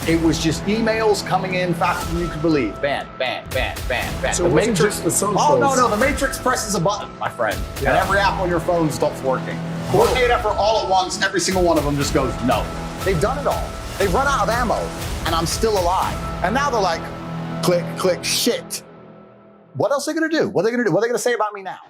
It was just emails coming in faster than you could believe. Ban, ban, ban, ban, ban. So it wasn't just the socials. Oh, no, the Matrix presses a button, my friend. Yeah. And every app on your phone stops working. Coordinate effort all at once, every single one of them just goes, no. They've done it all. They've run out of ammo, and I'm still alive. And now they're like, click, click, shit. What else are they gonna do? What are they gonna do? What are they gonna say about me now?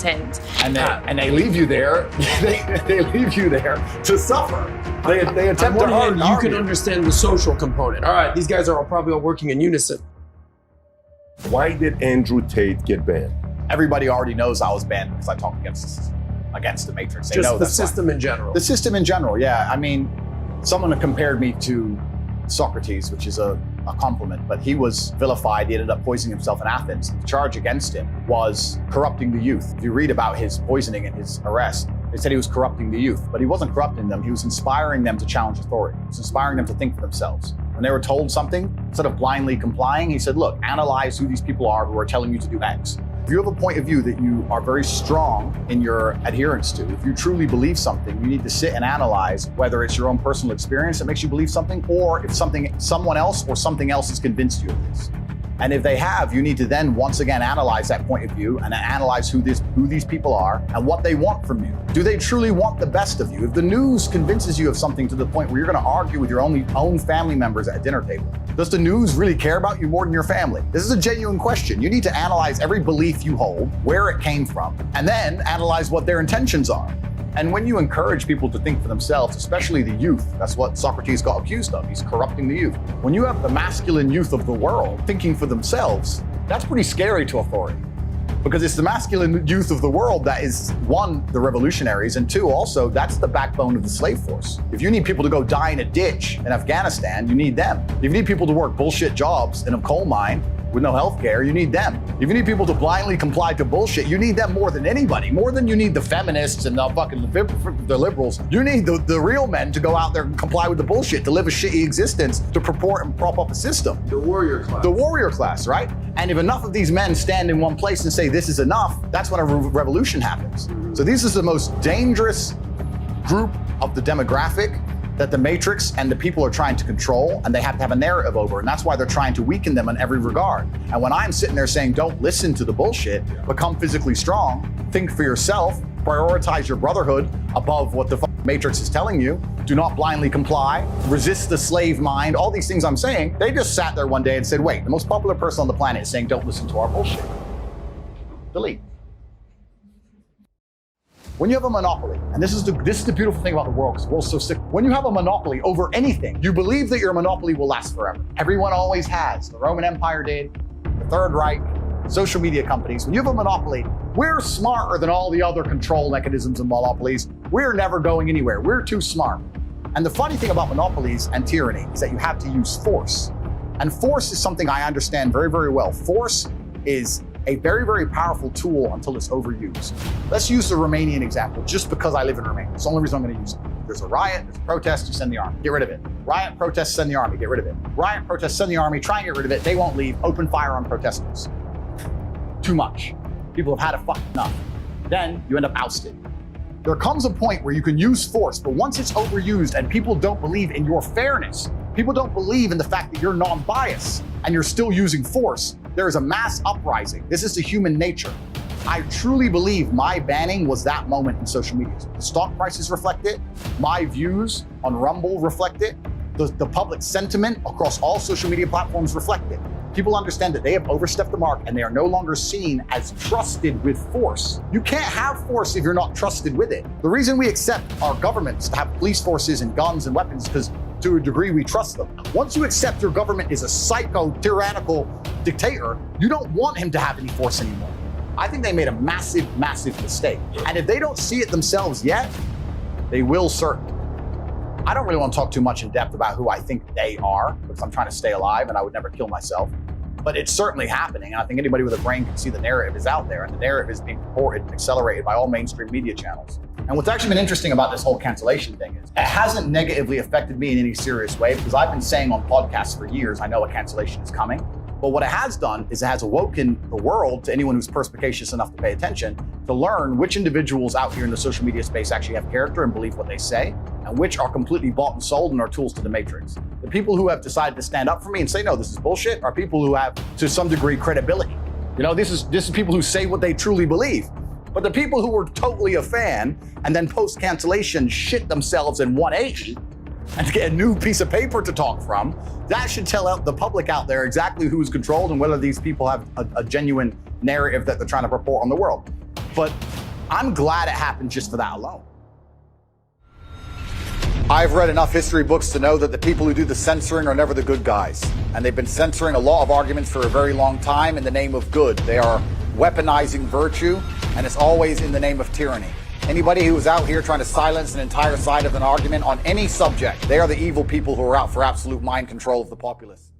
content. And they leave you there. they leave you there to suffer. They attempt to on one hand, you harm can understand the social component. All right, these guys are probably all working in unison. Why did Andrew Tate get banned? Everybody already knows I was banned because I talked against the Matrix. They Just know the that's system in general. The system in general, yeah. I mean, someone compared me to Socrates, which is a compliment, but he was vilified. He ended up poisoning himself in Athens. The charge against him was corrupting the youth. If you read about his poisoning and his arrest, they said he was corrupting the youth, but he wasn't corrupting them. He was inspiring them to challenge authority. He was inspiring them to think for themselves. When they were told something, instead of blindly complying, he said, look, analyze who these people are who are telling you to do X. If you have a point of view that you are very strong in your adherence to, if you truly believe something, you need to sit and analyze whether it's your own personal experience that makes you believe something, or if someone else or something else has convinced you of this. And if they have, you need to then once again analyze that point of view and analyze who these people are and what they want from you. Do they truly want the best of you? If the news convinces you of something to the point where you're going to argue with your own family members at a dinner table, does the news really care about you more than your family? This is a genuine question. You need to analyze every belief you hold, where it came from, and then analyze what their intentions are. And when you encourage people to think for themselves, especially the youth, that's what Socrates got accused of. He's corrupting the youth. When you have the masculine youth of the world thinking for themselves, that's pretty scary to authority. Because it's the masculine youth of the world that is, one, the revolutionaries, and two, also, that's the backbone of the slave force. If you need people to go die in a ditch in Afghanistan, you need them. If you need people to work bullshit jobs in a coal mine, with no health care, you need them. If you need people to blindly comply to bullshit, you need them more than anybody. More than you need the feminists and the liberals. You need the real men to go out there and comply with the bullshit, to live a shitty existence, to purport and prop up a system. The warrior class. The warrior class, right? And if enough of these men stand in one place and say this is enough, that's when a revolution happens. So this is the most dangerous group of the demographic that the Matrix and the people are trying to control, and they have to have a narrative over, and that's why they're trying to weaken them in every regard. And when I'm sitting there saying, don't listen to the bullshit, become physically strong, think for yourself, prioritize your brotherhood above what the Matrix is telling you, do not blindly comply, resist the slave mind, all these things I'm saying, they just sat there one day and said, wait, the most popular person on the planet is saying, don't listen to our bullshit. Delete. When you have a monopoly, and this is the beautiful thing about the world, because the world's so sick. When you have a monopoly over anything, you believe that your monopoly will last forever. Everyone always has. The Roman Empire did, the Third Reich, social media companies. When you have a monopoly, we're smarter than all the other control mechanisms and monopolies. We're never going anywhere. We're too smart. And the funny thing about monopolies and tyranny is that you have to use force. And force is something I understand very, very well. Force is a very, very powerful tool until it's overused. Let's use the Romanian example, just because I live in Romania. It's the only reason I'm going to use it. There's a riot, there's a protest, you send the army, get rid of it. Riot, protest, send the army, get rid of it. Riot, protest, send the army, try and get rid of it. They won't leave, open fire on protesters. Too much. People have had enough. Then you end up ousted. There comes a point where you can use force, but once it's overused and people don't believe in your fairness, people don't believe in the fact that you're non-biased and you're still using force, there is a mass uprising. This is the human nature. I truly believe my banning was that moment in social media. The stock prices reflect it. My views on Rumble reflect it. The public sentiment across all social media platforms reflect it. People understand that they have overstepped the mark and they are no longer seen as trusted with force. You can't have force if you're not trusted with it. The reason we accept our governments to have police forces and guns and weapons is because to a degree we trust them. Once you accept your government is a psycho, tyrannical dictator, you don't want him to have any force anymore. I think they made a massive, massive mistake. And if they don't see it themselves yet, they will certainly. I don't really want to talk too much in depth about who I think they are, because I'm trying to stay alive and I would never kill myself. But it's certainly happening, and I think anybody with a brain can see the narrative is out there, and the narrative is being reported and accelerated by all mainstream media channels. And what's actually been interesting about this whole cancellation thing is it hasn't negatively affected me in any serious way, because I've been saying on podcasts for years, I know a cancellation is coming. But what it has done is it has awoken the world, to anyone who's perspicacious enough to pay attention, to learn which individuals out here in the social media space actually have character and believe what they say, and which are completely bought and sold and are tools to the Matrix. The people who have decided to stand up for me and say, no, this is bullshit, are people who have, to some degree, credibility. You know, this is people who say what they truly believe. But the people who were totally a fan and then post-cancellation shit themselves in 180 and to get a new piece of paper to talk from, that should tell the public out there exactly who's controlled and whether these people have a genuine narrative that they're trying to report on the world. But I'm glad it happened just for that alone. I've read enough history books to know that the people who do the censoring are never the good guys. And they've been censoring a lot of arguments for a very long time in the name of good. They are weaponizing virtue, and it's always in the name of tyranny. Anybody who is out here trying to silence an entire side of an argument on any subject, they are the evil people who are out for absolute mind control of the populace.